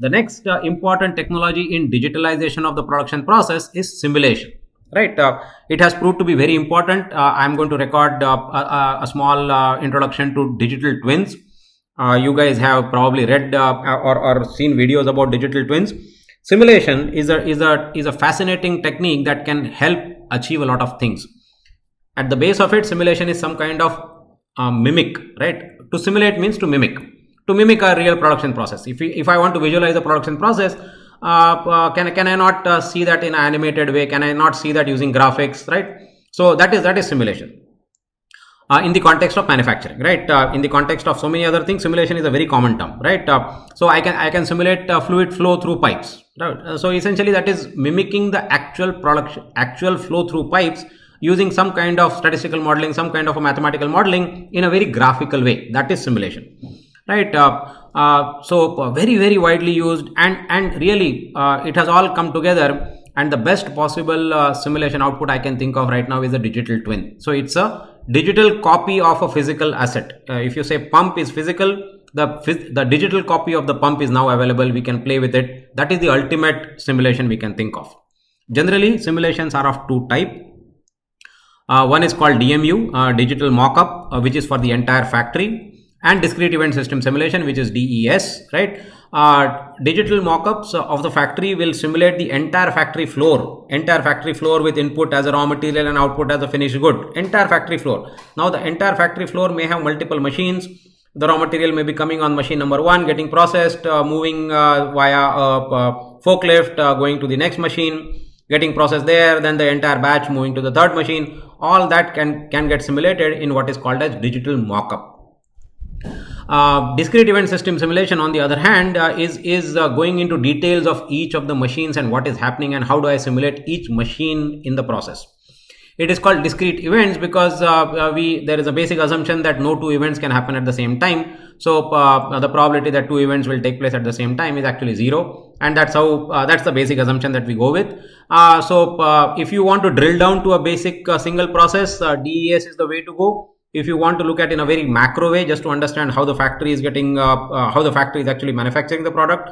The next important technology in digitalization of the production process is simulation. Right, it has proved to be very important. I'm going to record a small introduction to digital twins. You guys have probably read or seen videos about digital twins. Simulation is a fascinating technique that can help achieve a lot of things. At the base of it, simulation is some kind of mimic, right? To simulate means to mimic a real production process. If I want to visualize the production process, can I not see that in an animated way? Can I not see that using graphics, right? So that is simulation. In the context of manufacturing, right? In the context of so many other things, simulation is a very common term, right? So I can simulate fluid flow through pipes, right? So essentially that is mimicking the actual flow through pipes using some kind of statistical modeling, some kind of a mathematical modeling in a very graphical way. That is simulation, right? So very widely used, and really it has all come together. And the best possible simulation output I can think of right now is a digital twin. So it's a digital copy of a physical asset. If you say pump is physical, the digital copy of the pump is now available. We can play with it. That is the ultimate simulation we can think of. Generally, simulations are of two types. One is called DMU, digital mockup, which is for the entire factory, and discrete event system simulation, which is DES, right? Digital mockups of the factory will simulate the entire factory floor with input as a raw material and output as a finished good, entire factory floor. Now the entire factory floor may have multiple machines. The raw material may be coming on machine number 1, getting processed, moving via a forklift, going to the next machine, getting processed there, then the entire batch moving to the third machine. All that can get simulated in what is called as digital mockup. Discrete event system simulation, on the other hand, is going into details of each of the machines and what is happening and how do I simulate each machine in the process. It is called discrete events because there is a basic assumption that no two events can happen at the same time. So the probability that two events will take place at the same time is actually 0, and that's the basic assumption that we go with. So if you want to drill down to a basic single process, DES is the way to go. If you want to look at in a very macro way, just to understand how the factory is getting, how the factory is actually manufacturing the product,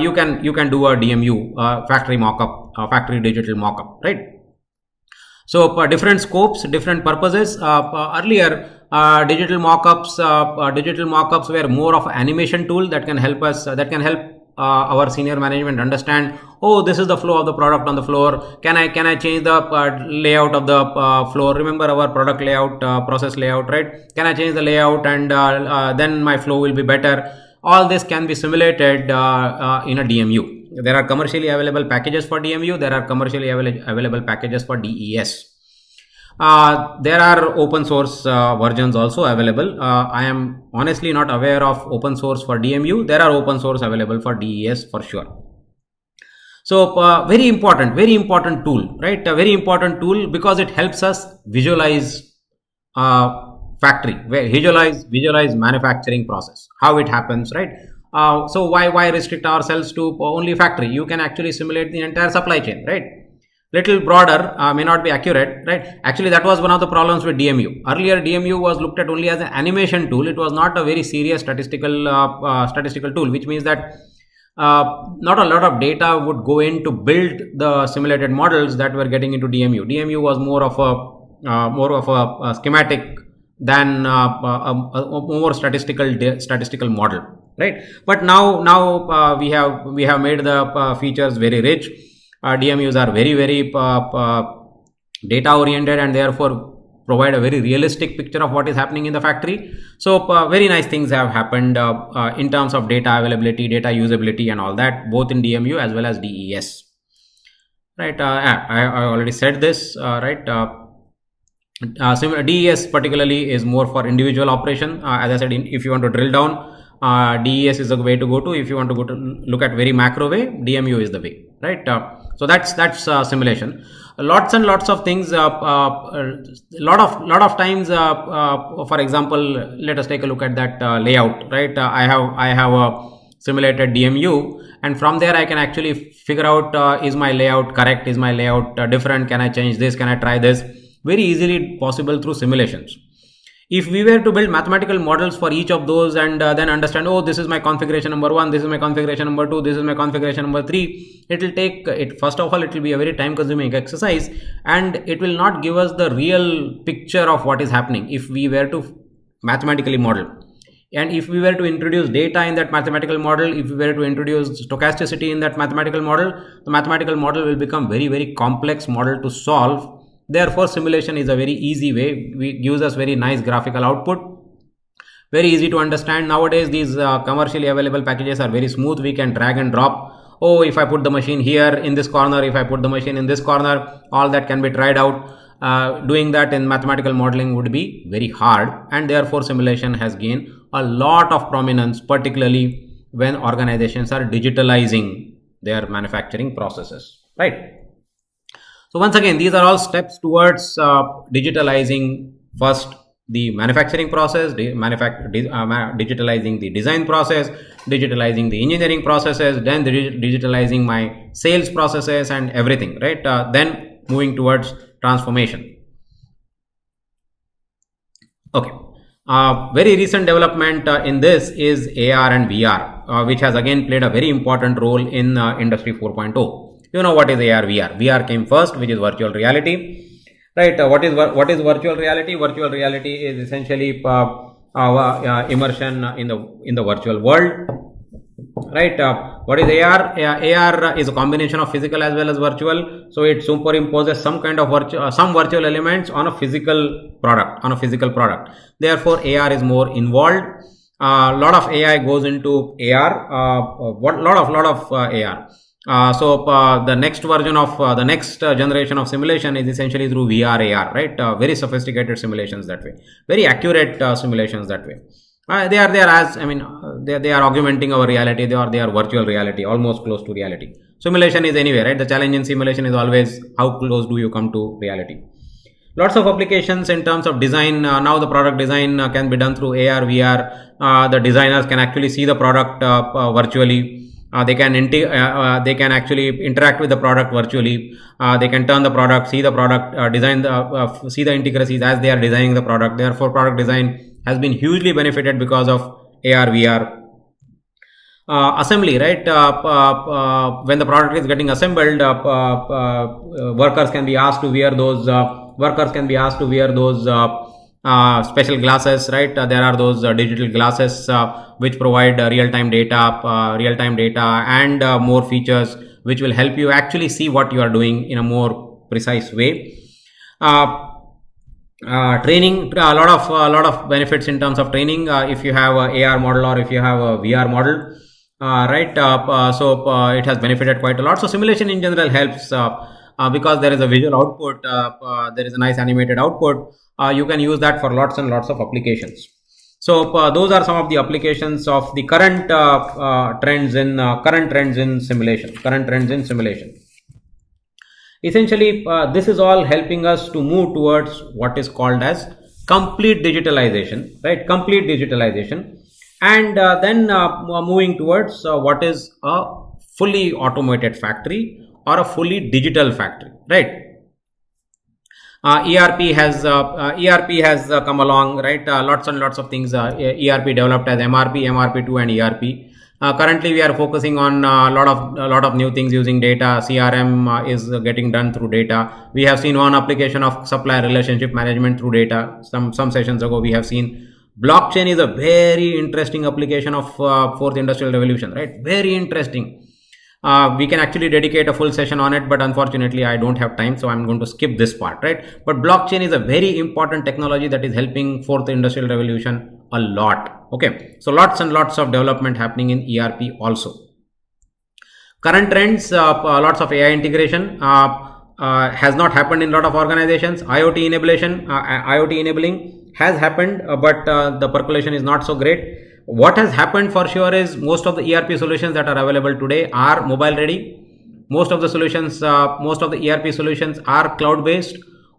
you can do a DMU, factory mockup, factory digital mockup, right? So different scopes, different purposes. Earlier, digital mockups were more of an animation tool that can help us, our senior management understand, oh, this is the flow of the product on the floor. Can I change the layout of the floor? Remember our product layout, process layout, right? Can I change the layout and then my flow will be better? All this can be simulated in a DMU. There are commercially available packages for DMU. There are commercially available packages for DES. There are open source versions also available. I am honestly not aware of open source for DMU. There are open source available for DES for sure. So very important tool, right? A very important tool because it helps us visualize factory, visualize manufacturing process, how it happens, right? So why restrict ourselves to only factory? You can actually simulate the entire supply chain, right? Little broader, may not be accurate, right? Actually, that was one of the problems with DMU. Earlier, DMU was looked at only as an animation tool. It was not a very serious statistical tool, which means that not a lot of data would go in to build the simulated models that were getting into DMU. DMU was more of a schematic than a more statistical model, right? But now we have made the features very rich. DMUs are very data oriented and therefore provide a very realistic picture of what is happening in the factory. So very nice things have happened in terms of data availability, data usability and all that, both in DMU as well as DES. Right, I already said this, right? DES particularly is more for individual operation. As I said, if you want to drill down, DES is the way to go to. If you want to go to look at very macro way, DMU is the way, right? So that's simulation. Lots and lots of things. Lot of times, for example, let us take a look at that layout, right? I have a simulated DMU, and from there I can actually figure out is my layout correct? Is my layout different? Can I change this? Can I try this? Very easily possible through simulations. If we were to build mathematical models for each of those and then understand, oh, this is my configuration number 1, this is my configuration number 2, this is my configuration number 3, it will take it. First of all, it will be a very time consuming exercise, and it will not give us the real picture of what is happening if we were to mathematically model. And if we were to introduce data in that mathematical model, if we were to introduce stochasticity in that mathematical model, the mathematical model will become very, very complex model to solve. Therefore, simulation is a very easy way. It gives us very nice graphical output, very easy to understand. Nowadays, these commercially available packages are very smooth. We can drag and drop. Oh, if I put the machine here in this corner, if I put the machine in this corner, all that can be tried out. Doing that in mathematical modeling would be very hard, and therefore simulation has gained a lot of prominence, particularly when organizations are digitalizing their manufacturing processes, right? So once again, these are all steps towards digitalizing first the manufacturing process, digitalizing the design process, digitalizing the engineering processes, then digitalizing my sales processes and everything, right? Then moving towards transformation. Okay. Very recent development in this is AR and VR, which has again played a very important role in Industry 4.0. You know what is AR, VR? VR came first, which is virtual reality, right? What is virtual reality? Virtual reality is essentially immersion in the virtual world, right? What is AR? AR is a combination of physical as well as virtual. So it superimposes some kind of some virtual elements on a physical product. Therefore, AR is more involved. A lot of AI goes into AR. Lot of AR. So the next version of the next generation of simulation is essentially through VR, AR, right? Very sophisticated simulations that way, very accurate simulations that way. They are augmenting our reality. They are virtual reality, almost close to reality. Simulation is anyway, right? The challenge in simulation is always how close do you come to reality. Lots of applications in terms of design. Now the product design can be done through AR, VR. The designers can actually see the product virtually. They can actually interact with the product virtually. They can turn the product, see the product, design see the intricacies as they are designing the product. Therefore, product design has been hugely benefited because of AR, VR. Assembly, right? When the product is getting assembled, workers can be asked to wear those. Special glasses, right? There are those digital glasses which provide real-time data and more features which will help you actually see what you are doing in a more precise way. Training, a lot of benefits in terms of training. If you have a AR model or if you have a VR model, right? So it has benefited quite a lot. So simulation in general helps because there is a visual output, there is a nice animated output. You can use that for lots and lots of applications. So those are some of the applications of the current trends in simulation. Essentially, this is all helping us to move towards what is called as complete digitalization, right? And then moving towards what is a fully automated factory or a fully digital factory, right? ERP has come along, right? Lots and lots of things. ERP developed as MRP, MRP2, and ERP. Currently, we are focusing on a lot of new things using data. CRM is getting done through data. We have seen one application of supplier relationship management through data. Some sessions ago, we have seen blockchain is a very interesting application of fourth industrial revolution, right? Very interesting. We can actually dedicate a full session on it, but unfortunately I don't have time, so I'm going to skip this part, right? But blockchain is a very important technology that is helping fourth industrial revolution a lot. Okay, so lots and lots of development happening in ERP also. Current trends, lots of AI integration has not happened in a lot of organizations. IoT enabling has happened, but the percolation is not so great. What has happened for sure is most of the ERP solutions that are available today are mobile ready. Most of the ERP solutions are cloud based.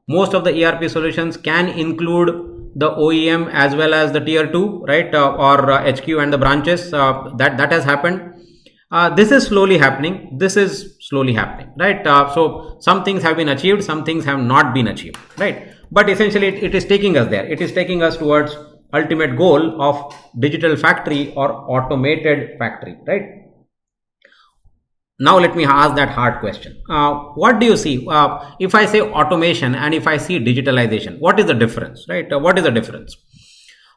Most of the ERP solutions can include the OEM as well as the tier 2, right? Or HQ and the branches. That has happened. This is slowly happening, right? So some things have been achieved, some things have not been achieved, right? But essentially it is taking us there. It is taking us towards ultimate goal of digital factory or automated factory, right? Now let me ask that hard question. What do you see if I say automation and if I see digitalization? What is the difference, right? What is the difference?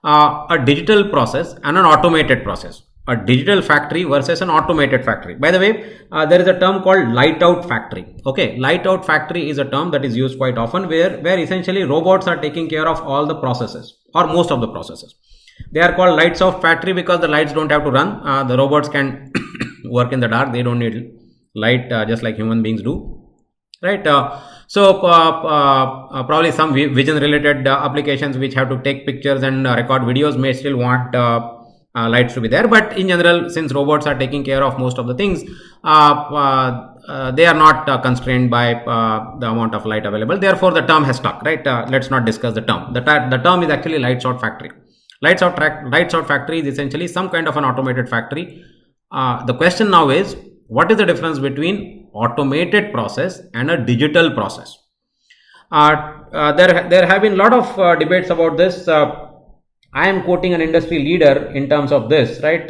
A digital process and an automated process. A digital factory versus an automated factory. By the way, there is a term called light out factory. Okay, light out factory is a term that is used quite often where essentially robots are taking care of all the processes or most of the processes. They are called lights out factory because the lights don't have to run. The robots can work in the dark. They don't need light just like human beings do, right? Probably some vision related applications which have to take pictures and record videos may still want lights to be there, but in general, since robots are taking care of most of the things, they are not constrained by the amount of light available. Therefore, the term has stuck, right? Let's not discuss the term. The term is actually lights out factory. Lights out factory is essentially some kind of an automated factory. The question now is, what is the difference between automated process and a digital process? There have been a lot of debates about this. I am quoting an industry leader in terms of this, right?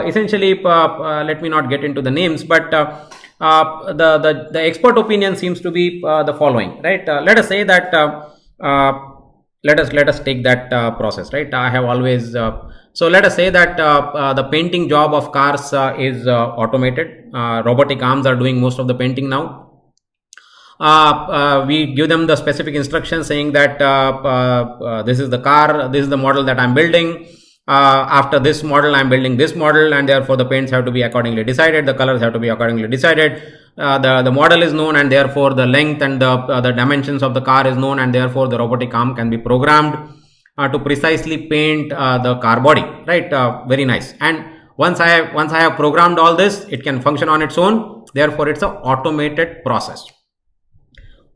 Essentially, let me not get into the names, but the expert opinion seems to be the following, right? Let us say that let us take that process, right? I have always so let us say that the painting job of cars is automated. Robotic arms are doing most of the painting now. We give them the specific instructions saying that this is the car, this is the model that I'm building. After this model, I'm building this model, and therefore the paints have to be accordingly decided, the colors have to be accordingly decided. The model is known, and therefore the length and the dimensions of the car is known, and therefore the robotic arm can be programmed to precisely paint the car body, right? Very nice. And once I have programmed all this, it can function on its own. Therefore, it's an automated process.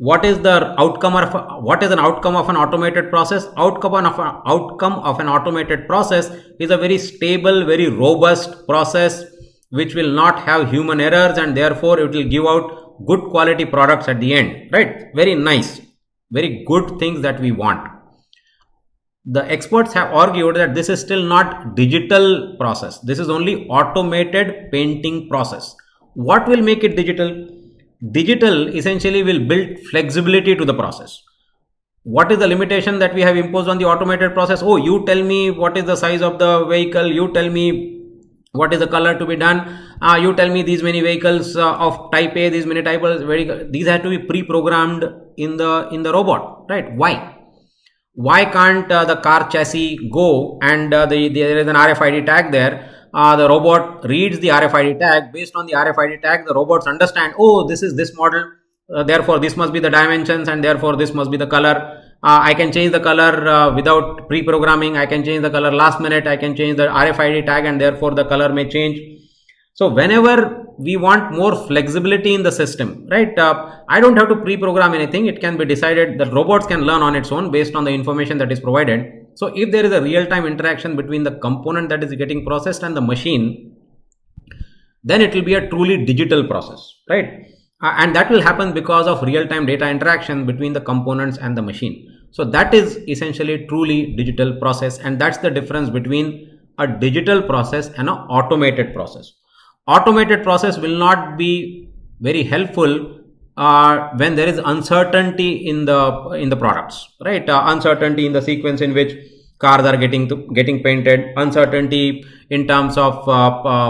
What is the outcome of what is an outcome of an automated process? Outcome of an automated process is a very stable, very robust process which will not have human errors, and therefore it will give out good quality products at the end, right? Very nice, very good things that we want. The experts have argued that this is still not digital process. This is only automated painting process. What will make it digital? Digital essentially will build flexibility to the process. What is the limitation that we have imposed on the automated process? Oh, you tell me what is the size of the vehicle, you tell me what is the color to be done, you tell me these many vehicles of type A, these many types, these have to be pre-programmed in the robot, right? Why can't the car chassis go and there is an RFID tag there? The robot reads the RFID tag. Based on the RFID tag, the robots understand, oh, this is this model, therefore this must be the dimensions, and therefore this must be the color. I can change the color without pre-programming. I can change the color last minute. I can change the RFID tag, and therefore the color may change. So whenever we want more flexibility in the system, right? I don't have to pre-program anything. It can be decided. The robots can learn on its own based on the information that is provided. So if there is a real-time interaction between the component that is getting processed and the machine, then it will be a truly digital process, right? And that will happen because of real-time data interaction between the components and the machine. So that is essentially truly digital process, and that's the difference between a digital process and an automated process. Automated process will not be very helpful when there is uncertainty in the products, right? Uncertainty in the sequence in which cars are getting painted, uncertainty in terms of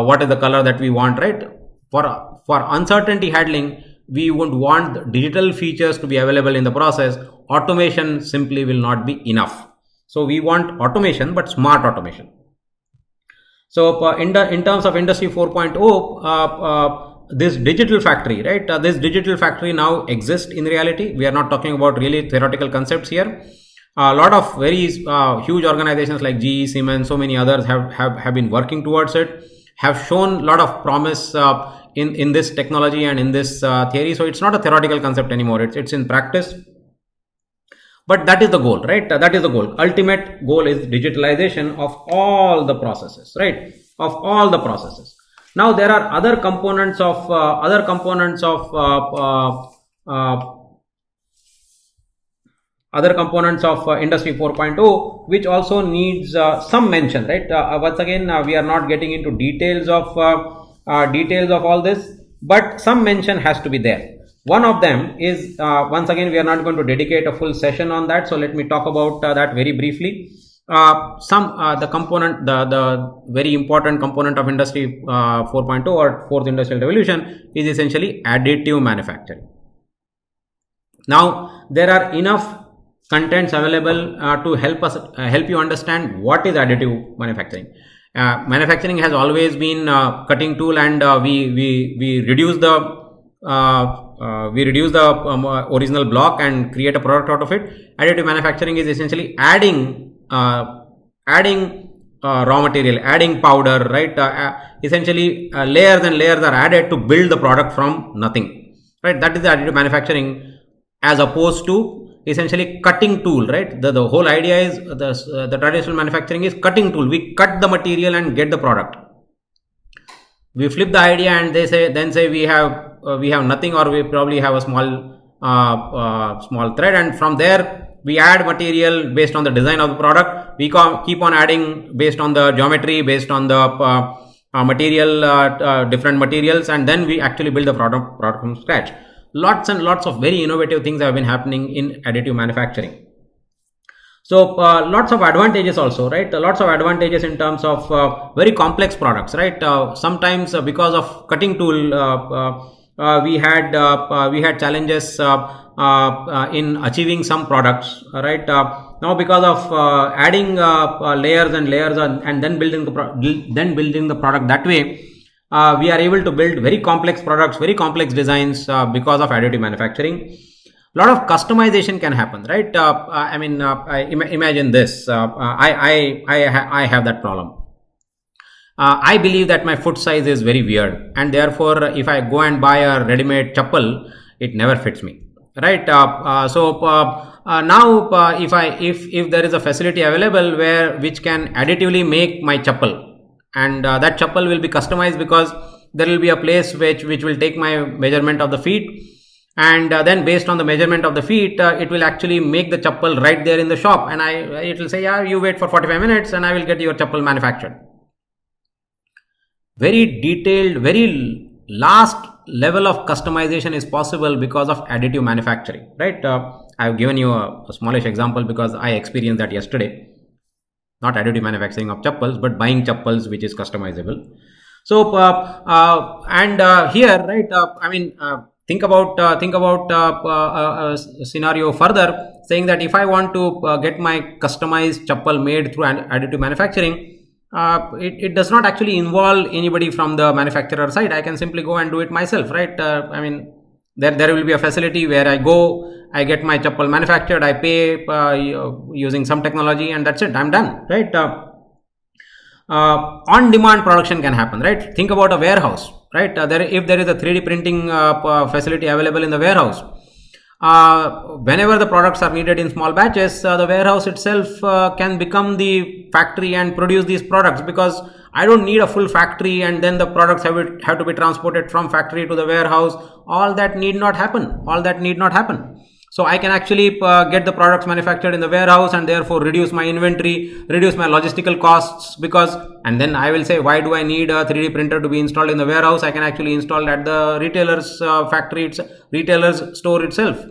what is the color that we want, right? For uncertainty handling, we would want digital features to be available in the process. Automation simply will not be enough. So we want automation, but smart automation. So in terms of Industry 4.0, this digital factory, right? This digital factory now exists in reality. We are not talking about really theoretical concepts here. A lot of very huge organizations like GE, Siemens, so many others have been working towards it, have shown a lot of promise in this technology and in this theory. So it's not a theoretical concept anymore. It's in practice. But that is the goal, right? That is the goal. Ultimate goal is digitalization of all the processes, right? Of all the processes. Now there are other components of other components of industry 4.0, which also needs some mention, right? Once again, we are not getting into details of all this, but some mention has to be there. One of them is, once again, we are not going to dedicate a full session on that, so let me talk about that very briefly. The very important component of industry 4.0 or fourth industrial revolution is essentially additive manufacturing. Now, there are enough contents available to help you understand what is additive manufacturing. Manufacturing has always been cutting tool, and we reduce the original block and create a product out of it. Additive manufacturing is essentially adding raw material, adding powder, right? Essentially, layers and layers are added to build the product from nothing, right? That is the additive manufacturing, as opposed to essentially cutting tool, right? The whole idea is the traditional manufacturing is cutting tool. We cut the material and get the product. We flip the idea and then say we have nothing, or we probably have a small thread, and from there we add material based on the design of the product. We keep on adding based on the geometry, based on the different materials, and then we actually build the product from scratch. Lots and lots of very innovative things have been happening in additive manufacturing. So lots of advantages also, right? Lots of advantages in terms of very complex products, right? Sometimes because of cutting tool, we had challenges in achieving some products, right? Now, because of adding layers and layers and then building the product that way, we are able to build very complex products, very complex designs because of additive manufacturing. A lot of customization can happen, right? Imagine this. I have that problem. I believe that my foot size is very weird, and therefore, if I go and buy a ready-made chappal, it never fits me, right? Now, if there is a facility available which can additively make my chappal, and that chappal will be customized, because there will be a place which will take my measurement of the feet, and then based on the measurement of the feet, it will actually make the chappal right there in the shop, and it will say, yeah, you wait for 45 minutes and I will get your chappal manufactured. Very detailed, very last level of customization is possible because of additive manufacturing, right? I have given you a smallish example because I experienced that yesterday. Not additive manufacturing of chappals, but buying chappals which is customizable. So here, right? Think about a scenario further, saying that if I want to get my customized chappal made through additive manufacturing, it does not actually involve anybody from the manufacturer side. I can simply go and do it myself, right? There will be a facility where I go, I get my chappal manufactured, I pay using some technology, and that's it. I'm done, right? On-demand production can happen, right? Think about a warehouse, right? If there is a 3D printing facility available in the warehouse, whenever the products are needed in small batches, the warehouse itself can become the factory and produce these products, because I don't need a full factory and then the products have to be transported from factory to the warehouse. All that need not happen. So I can actually get the products manufactured in the warehouse, and therefore reduce my inventory, reduce my logistical costs, and then I will say, why do I need a 3D printer to be installed in the warehouse? I can actually install at the retailer's retailer's store itself.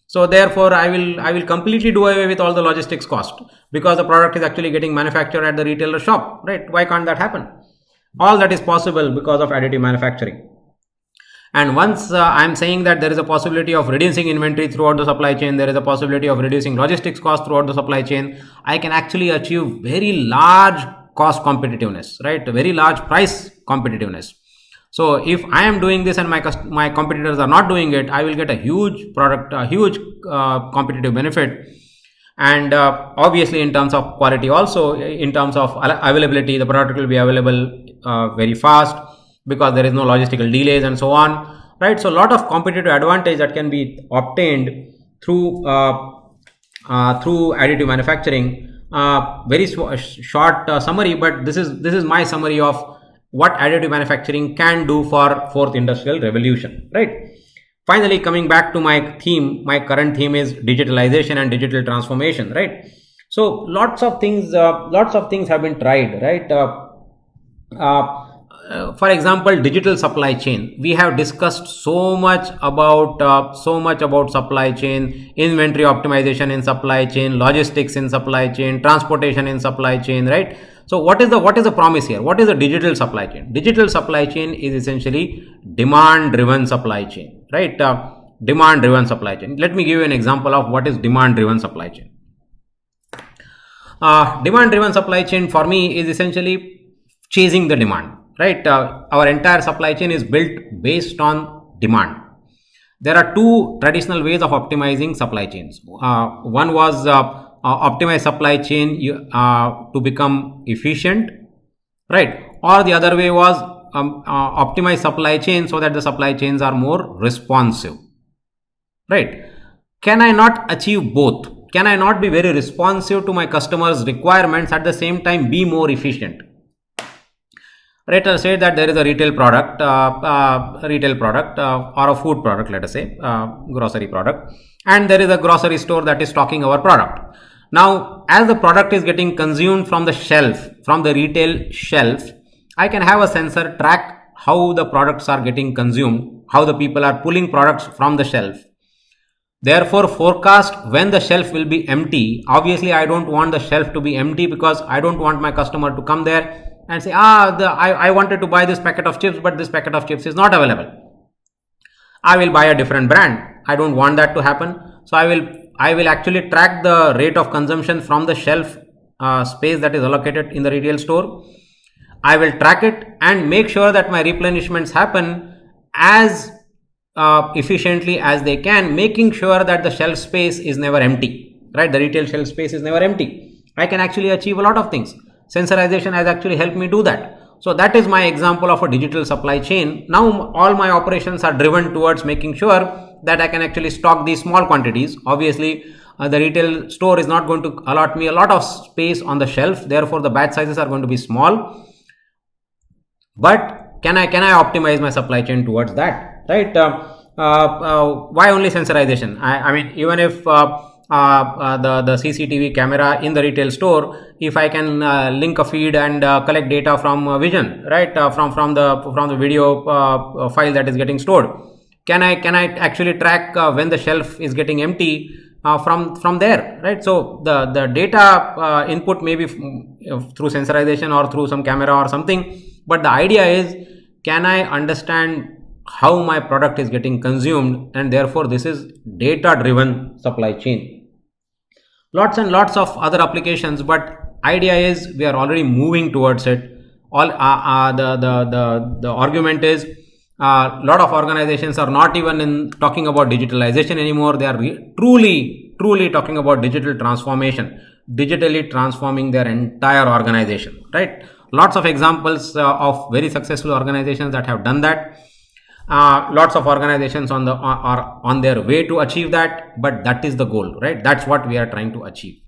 So therefore I will completely do away with all the logistics cost, because the product is actually getting manufactured at the retailer shop, right? Why can't that happen? All that is possible because of additive manufacturing. And once I'm saying that there is a possibility of reducing inventory throughout the supply chain, there is a possibility of reducing logistics cost throughout the supply chain, I can actually achieve very large cost competitiveness, right? Very large price competitiveness. So if I am doing this and my competitors are not doing it, I will get a huge competitive benefit. And obviously in terms of quality, also in terms of availability, the product will be available very fast, because there is no logistical delays and so on, right? So a lot of competitive advantage that can be obtained through additive manufacturing. Very short summary, but this is my summary of what additive manufacturing can do for fourth industrial revolution, right? Finally, coming back to my theme, my current theme is digitalization and digital transformation, right? So lots of things have been tried, right? For example, digital supply chain. We have discussed so much about supply chain, inventory optimization in supply chain, logistics in supply chain, transportation in supply chain, right? So what is the promise here? What is the digital supply chain? Digital supply chain is essentially demand driven supply chain, right? Demand driven supply chain. Let me give you an example of what is demand driven supply chain. Demand driven supply chain for me is essentially chasing the demand, right? Our entire supply chain is built based on demand. There are two traditional ways of optimizing supply chains. One was optimize supply chain to become efficient, right? Or the other way was optimize supply chain so that the supply chains are more responsive, right? Can I not achieve both? Can I not be very responsive to my customers' requirements at the same time be more efficient? Let us say that there is a retail product or a food product, let us say grocery product, and there is a grocery store that is stocking our product. Now, as the product is getting consumed from the shelf, from the retail shelf, I can have a sensor track how the products are getting consumed, how the people are pulling products from the shelf. Therefore, forecast when the shelf will be empty. Obviously, I don't want the shelf to be empty because I don't want my customer to come there and say, I wanted to buy this packet of chips, but this packet of chips is not available. I will buy a different brand. I don't want that to happen. So I will actually track the rate of consumption from the shelf space that is allocated in the retail store. I will track it and make sure that my replenishments happen as efficiently as they can, making sure that the shelf space is never empty, right? The retail shelf space is never empty. I can actually achieve a lot of things. Sensorization has actually helped me do that. So that is my example of a digital supply chain. Now all my operations are driven towards making sure that I can actually stock these small quantities. Obviously, the retail store is not going to allot me a lot of space on the shelf. Therefore, the batch sizes are going to be small. But can I optimize my supply chain towards that, right? Why only sensorization? I mean, even if the CCTV camera in the retail store, if I can link a feed and collect data from vision, right? From the video file that is getting stored, can I actually track when the shelf is getting empty from there, right? So the data input may be through sensorization or through some camera or something, but the idea is, can I understand how my product is getting consumed, and therefore this is data driven supply chain. Lots and lots of other applications, but idea is we are already moving towards it. All the argument is a lot of organizations are not even talking about digitalization anymore. They are truly talking about digital transformation, digitally transforming their entire organization, right? Lots of examples of very successful organizations that have done that. Lots of organizations are on their way to achieve that, but that is the goal, right? That's what we are trying to achieve.